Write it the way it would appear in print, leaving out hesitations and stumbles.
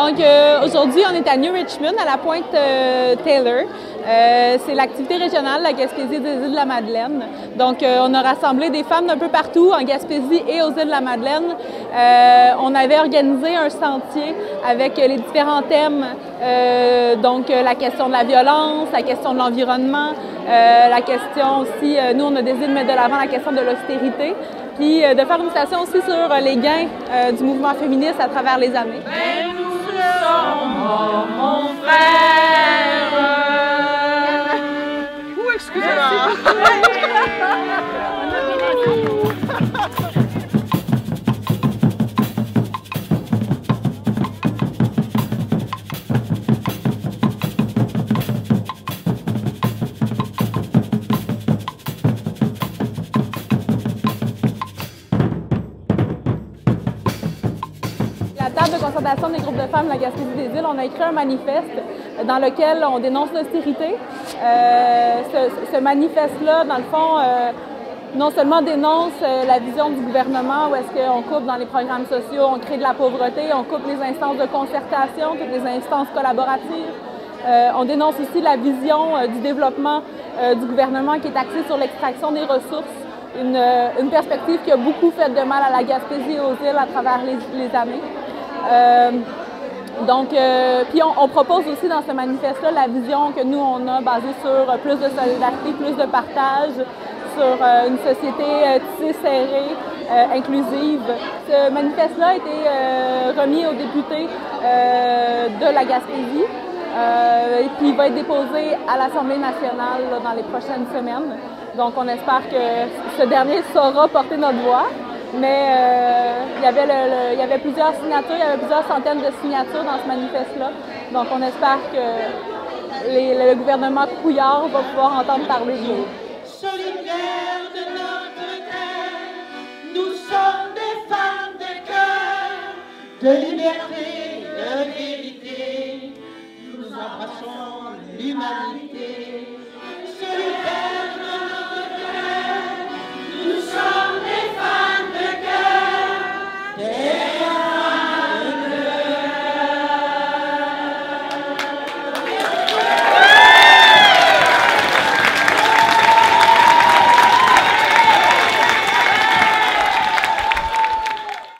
Donc aujourd'hui, on est à New Richmond, à la pointe Taylor. C'est l'activité régionale de la Gaspésie des Îles-de-la-Madeleine. Donc on a rassemblé des femmes d'un peu partout en Gaspésie et aux Îles-de-la-Madeleine. On avait organisé un sentier avec les différents thèmes, donc la question de la violence, la question de l'environnement, la question aussi, nous on a décidé de mettre de l'avant la question de l'austérité, puis de faire une station aussi sur les gains du mouvement féministe à travers les années. Mais nous sommes mon frère. Ouh, excusez-moi. À la table de concertation des groupes de femmes de la Gaspésie des Îles, on a écrit un manifeste dans lequel on dénonce l'austérité. Ce manifeste-là, dans le fond, non seulement dénonce la vision du gouvernement où est-ce qu'on coupe dans les programmes sociaux, on crée de la pauvreté, on coupe les instances de concertation, toutes les instances collaboratives. On dénonce aussi la vision du développement du gouvernement qui est axée sur l'extraction des ressources, une perspective qui a beaucoup fait de mal à la Gaspésie et aux îles à travers les années. Puis on propose aussi dans ce manifeste-là la vision que nous on a basée sur plus de solidarité, plus de partage, sur une société tissée, serrée, inclusive. Ce manifeste-là a été remis aux députés de la Gaspésie et puis il va être déposé à l'Assemblée nationale là, dans les prochaines semaines. Donc on espère que ce dernier saura porter notre voix. Mais il y avait plusieurs signatures, il y avait plusieurs centaines de signatures dans ce manifeste-là. Donc on espère que le gouvernement Couillard va pouvoir entendre parler de nous. Solidaires de notre terre, nous sommes des femmes de cœur, de liberté, de vérité. Nous embrassons l'humanité.